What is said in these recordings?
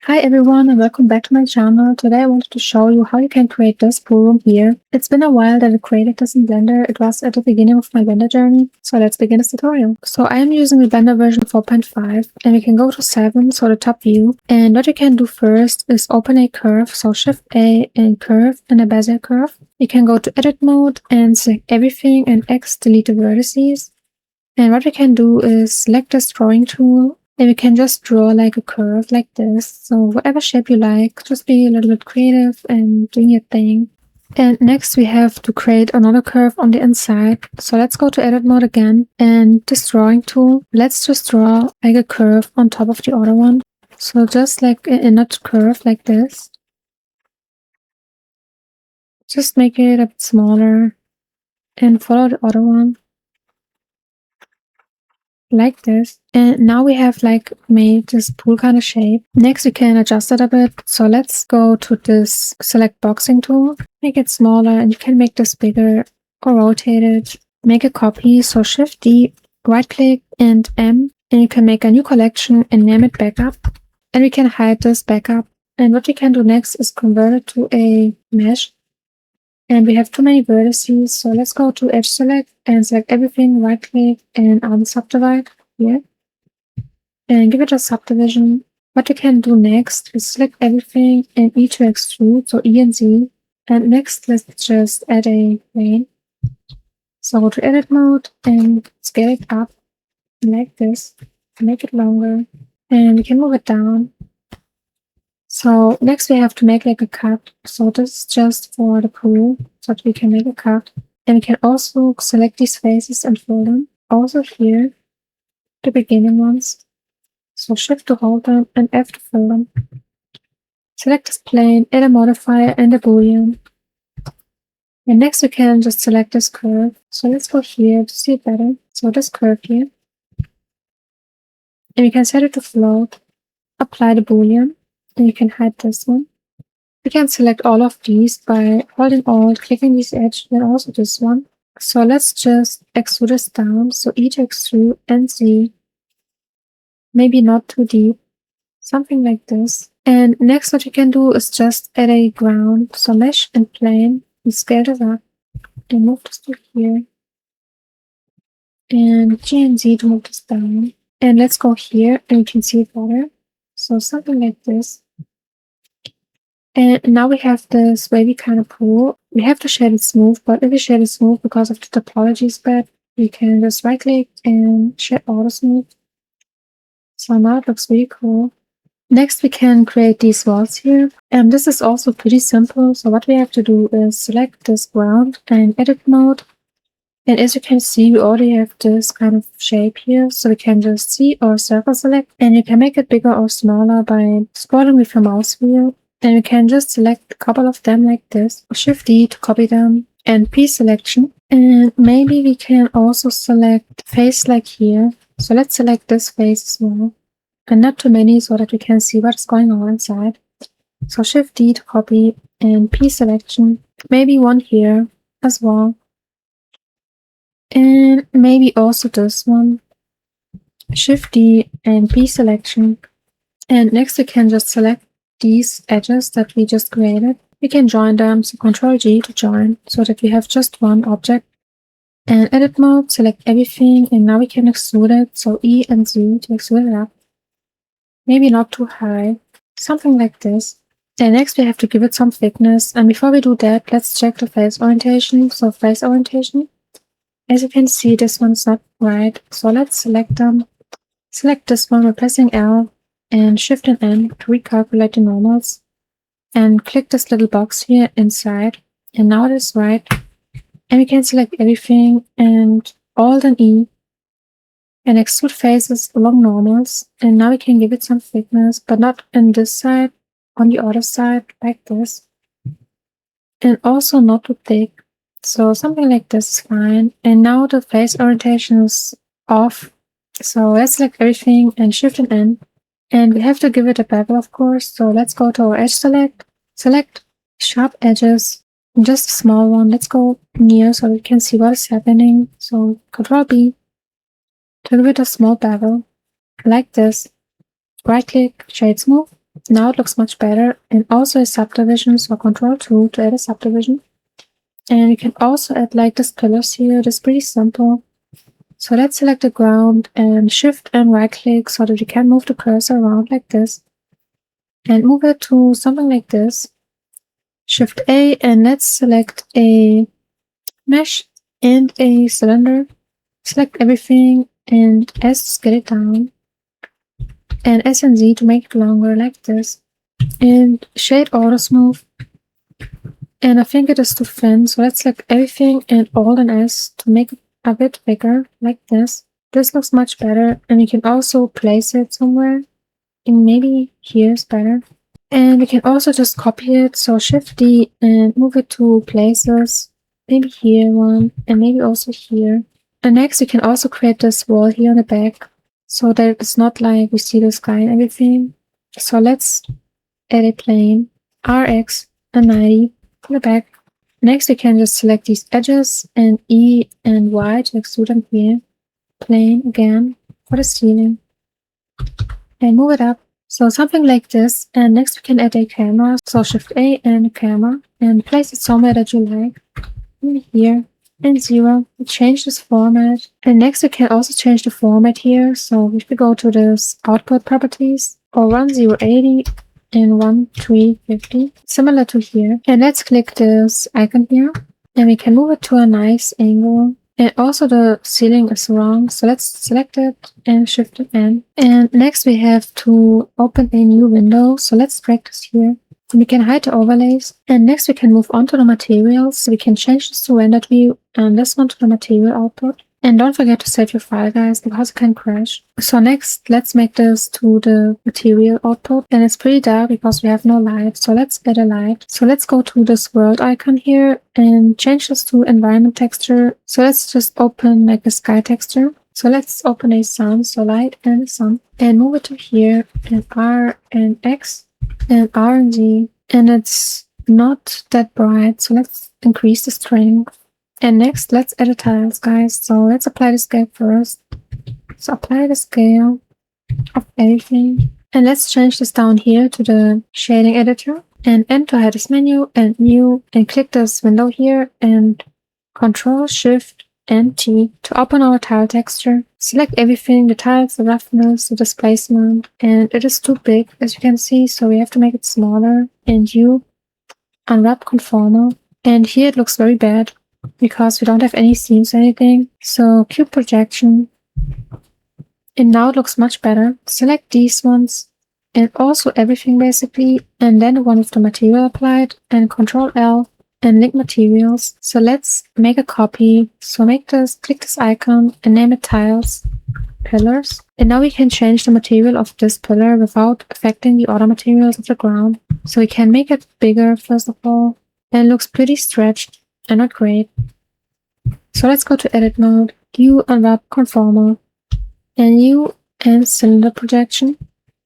Hi everyone and welcome back to my channel. Today I wanted to show you how you can create this pool room here. It's been a while that I created this in Blender. It was at the beginning of my Blender journey. So let's begin this tutorial. So I am using the Blender version 4.5 and we can go to 7, so the top view. And what you can do first is open a curve. So Shift A and curve and a bezier curve. You can go to edit mode and select everything and X delete the vertices. And what we can do is select this drawing tool. And we can just draw like a curve like this. So whatever shape you like, just be a little bit creative and doing your thing. And next we have to create another curve on the inside. So let's go to edit mode again. And this drawing tool, let's just draw like a curve on top of the other one. So just like a nut curve like this. Just make it a bit smaller and follow the other one. Like this. And now we have like made this pool kind of shape. Next we can adjust it a bit. So let's go to this select boxing tool, make it smaller, and you can make this bigger or rotate it. Make a copy, so Shift D, right click and M, and you can make a new collection and name it backup. And we can hide this backup. And what we can do next is convert it to a mesh. And we have too many vertices, so let's go to edge select and select everything, right click and unsubdivide here. And give it a subdivision. What we can do next is select everything and E to extrude, so E and Z. And next let's just add a plane. So go to edit mode and scale it up like this, make it longer, and we can move it down. So next we have to make like a cut. So this is just for the pool, so that we can make a cut. And we can also select these faces and fill them. Also here, the beginning ones. So Shift to hold them and F to fill them. Select this plane, add a modifier and a boolean. And next we can just select this curve. So let's go here to see it better. So this curve here. And we can set it to float. Apply the boolean. And you can hide this one. We can select all of these by holding Alt, clicking this edge, and also this one. So let's just extrude this down. So E to extrude and Z. Maybe not too deep. Something like this. And next what you can do is just add a ground. So mesh and plane. And scale this up. And move this to here. And G and Z to move this down. And let's go here and you can see it better. So something like this. And now we have this wavy kind of pool. We have to shade it smooth, but if we shade it smooth because of the topology is bad, we can just right click and shade auto smooth. So now it looks really cool. Next we can create these walls here. And this is also pretty simple. So what we have to do is select this ground and edit mode. And as you can see, we already have this kind of shape here. So we can just see or circle select, and you can make it bigger or smaller by scrolling with your mouse wheel. And we can just select a couple of them like this. Shift D to copy them and P selection. And maybe we can also select face like here. So let's select this face as well. And not too many so that we can see what's going on inside. So Shift D to copy and P selection. Maybe one here as well. And maybe also this one. Shift D and P selection. And next we can just select these edges that we just created. We can join them, so Ctrl G to join, so that we have just one object. And edit mode, select everything, and now we can extrude it, so E and Z to extrude it up. Maybe not too high, something like this. And next we have to give it some thickness, and before we do that, let's check the face orientation. So face orientation. As you can see, this one's not right, so let's select them. Select this one by pressing L and Shift and N to recalculate the normals. And click this little box here inside. And now it is right. And we can select everything and Alt and E. And extrude faces along normals. And now we can give it some thickness, but not on this side, on the other side, like this. And also not too thick. So something like this is fine. And now the face orientation is off. So let's select everything and Shift and N. And we have to give it a bevel, of course. So let's go to our edge select. Select sharp edges. Just a small one. Let's go near so we can see what is happening. So Ctrl B to give it a small bevel. Like this. Right click, shade smooth. Now it looks much better. And also a subdivision, so Ctrl+2 to add a subdivision. And you can also add like these pillars here. That's pretty simple. So let's select the ground and shift and right click so that we can move the cursor around like this. And move it to something like this. Shift A and let's select a mesh and a cylinder. Select everything and S to scale it down. And S and Z to make it longer like this. And shade auto smooth. And I think it is too thin, so let's select everything and Alt and S to make it a bit bigger, like this. This looks much better, and you can also place it somewhere. And maybe here is better. And we can also just copy it, so Shift D and move it to places. Maybe here one, and maybe also here. And next, you can also create this wall here on the back, so that it's not like we see the sky and everything. So let's add a plane, RX and 90 on the back. Next, we can just select these edges and E and Y to extrude them here. Plane again for the ceiling. And move it up. So something like this. And next we can add a camera. So Shift A and a camera. And place it somewhere that you like. Maybe here. And 0. We change this format. And next we can also change the format here. So if we go to this output properties or 1080 and 1350, similar to here. And let's click this icon here. And we can move it to a nice angle. And also the ceiling is wrong, so let's select it and shift it in. And next we have to open a new window, so let's drag this here. And we can hide the overlays. And next we can move on to the materials. So we can change this to rendered view and this one to the material output. And don't forget to save your file, guys, because it can crash. So next, let's make this to the material output. And it's pretty dark because we have no light. So let's add a light. So let's go to this world icon here and change this to environment texture. So let's just open like a sky texture. So let's open a sun, so light and sun. And move it to here and R and X and R and Z. And it's not that bright. So let's increase the strength. And next, let's add the tiles, guys. So let's apply the scale first. So apply the scale of everything. And let's change this down here to the shading editor. And enter headers menu and new. And click this window here and Control Shift and T to open our tile texture. Select everything, the tiles, the roughness, the displacement. And it is too big, as you can see. So we have to make it smaller. And you unwrap conformal. And here it looks very bad, because we don't have any seams or anything. So cube projection. And now it looks much better. Select these ones and also everything basically. And then the one with the material applied and Control L and link materials. So let's make a copy. So make this, click this icon and name it tiles, pillars. And now we can change the material of this pillar without affecting the other materials of the ground. So we can make it bigger first of all. And it looks pretty stretched. And not great. So let's go to edit mode, view unwrap conformal, and view and cylinder projection.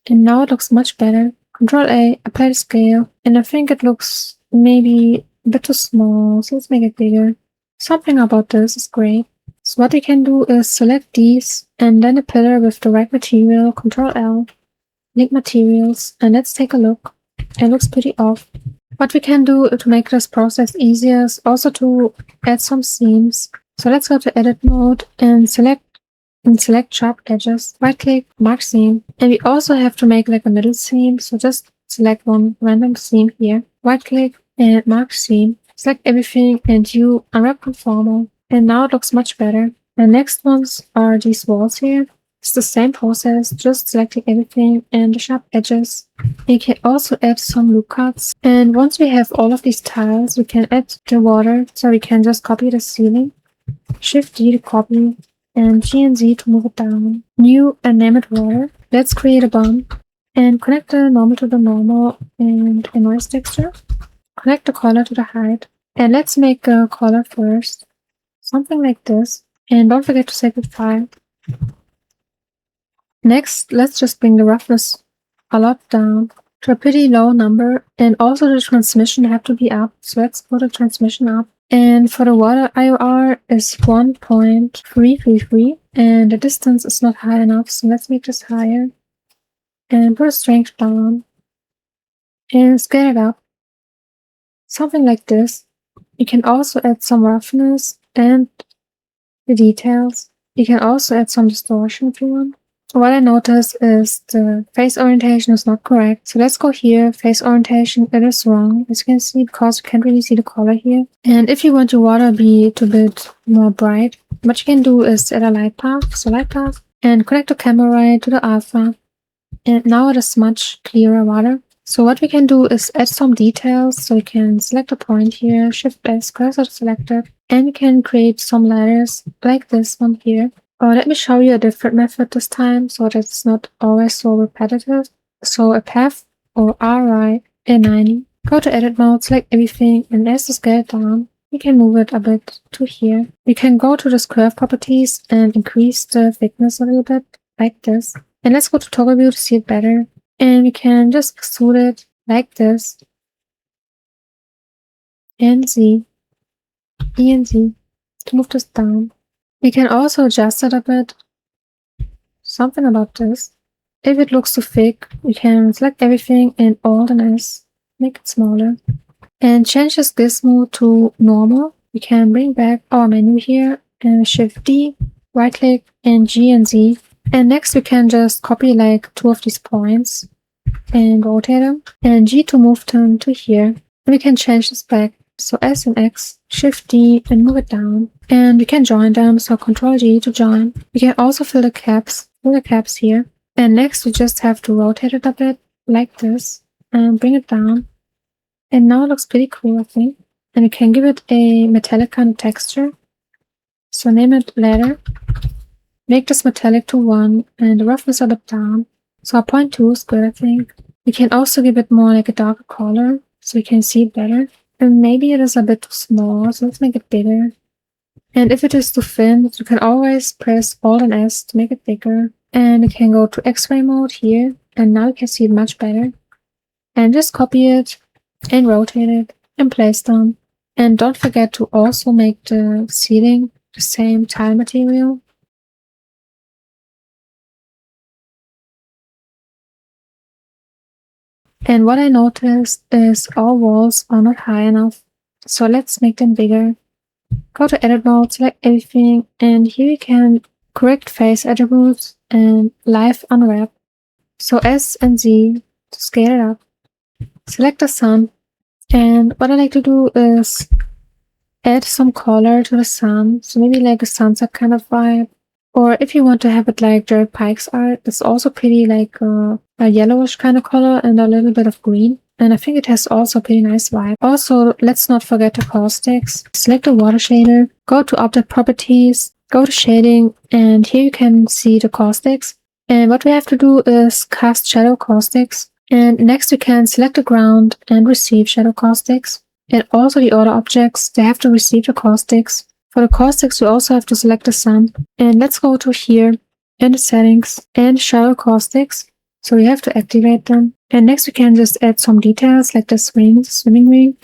And now it looks much better. Control A, apply the scale, and I think it looks maybe a bit too small, so let's make it bigger. Something about this is great. So what we can do is select these, and then a pillar with the right material, Control L, link materials, and let's take a look. It looks pretty off. What we can do to make this process easier is also to add some seams. So let's go to edit mode and select sharp edges. Right click, mark seam. And we also have to make like a middle seam. So just select one random seam here. Right click and mark seam. Select everything and you unwrap conformal. And now it looks much better. The next ones are these walls here. It's the same process, just selecting everything and the sharp edges. You can also add some loop cuts. And once we have all of these tiles, we can add the water. So we can just copy the ceiling. Shift D to copy and G and Z to move it down. New and name it water. Let's create a bump and connect the normal to the normal and a noise texture. Connect the color to the height. And let's make a color first. Something like this. And don't forget to save the file. Next, let's just bring the roughness a lot down to a pretty low number, and also the transmission have to be up, so let's put the transmission up. And for the water, IOR is 1.333, and the distance is not high enough, so let's make this higher. And put the strength down. and scale it up. Something like this. You can also add some roughness and the details. You can also add some distortion if you want. What I noticed is the face orientation is not correct. So let's go here, face orientation, it is wrong, as you can see, because you can't really see the color here. And if you want your water be a bit more bright, what you can do is add a light path, so light path, and connect the camera ray to the alpha. And now it is much clearer water. So what we can do is add some details. So you can select a point here, Shift S, cursor selected, and you can create some letters like this one here. Or let me show you a different method this time so that it's not always so repetitive. So a path or RI A90. Go to edit mode, select everything, and as you scale it down, you can move it a bit to here. You can go to this curve properties and increase the thickness a little bit like this. And let's go to toggle view to see it better. And we can just extrude it like this. And Z, E and Z to move this down. We can also adjust it a bit. Something about this. If it looks too thick, we can select everything and Alt and S, make it smaller. And change this gizmo to normal. We can bring back our menu here and Shift D, right click and G and Z. And next we can just copy like 2 of these points and rotate them, and G to move them to here. And we can change this back, so S and X, Shift D and move it down. And we can join them, so Ctrl G to join. We can also fill the caps here. And next we just have to rotate it a bit, like this, and bring it down. And now it looks pretty cool, I think. And we can give it a metallic kind of texture. So name it leather. Make this metallic to 1 and the roughness a bit down. So a 0.2 is good, I think. We can also give it more like a darker color so you can see it better. And maybe it is a bit too small, so let's make it bigger. And if it is too thin, you can always press Alt and S to make it bigger. And you can go to X-ray mode here, and now you can see it much better. And just copy it and rotate it and place them. And don't forget to also make the ceiling the same tile material. And what I noticed is all walls are not high enough, so let's make them bigger. Go to edit mode, select everything, and here you can correct face attributes and live unwrap. So S and Z to scale it up. Select the sun, and what I like to do is add some color to the sun, so maybe like a sunset kind of vibe. Or if you want to have it like Jared Pike's art, it's also pretty like a yellowish kind of color and a little bit of green. And I think it has also a pretty nice vibe. Also, let's not forget the caustics. Select the water shader, go to object properties, go to shading, and here you can see the caustics. And what we have to do is cast shadow caustics. And next we can select the ground and receive shadow caustics. And also the other objects, they have to receive the caustics. For the caustics, we also have to select the sun. And let's go to here in the settings and shadow caustics. So we have to activate them. And next we can just add some details like this ring, swimming ring.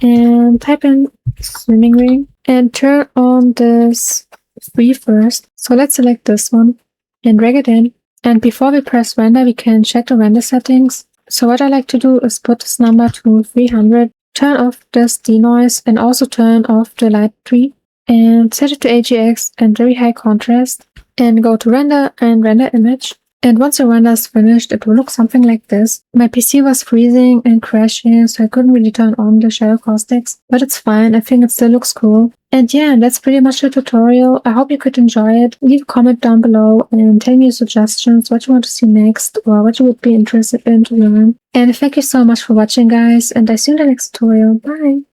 And type in swimming ring and turn on this 3 first. So let's select this one and drag it in. And before we press render, we can check the render settings. So what I like to do is put this number to 300. Turn off this denoise and also turn off the light tree and set it to AGX and very high contrast and go to render and render image. And once the render is finished, it will look something like this. My PC was freezing and crashing, so I couldn't really turn on the shadow caustics, but it's fine. I think it still looks cool. And yeah, that's pretty much the tutorial. I hope you could enjoy it. Leave a comment down below and tell me your suggestions, what you want to see next, or what you would be interested in to learn. And thank you so much for watching, guys, and I see you in the next tutorial. Bye!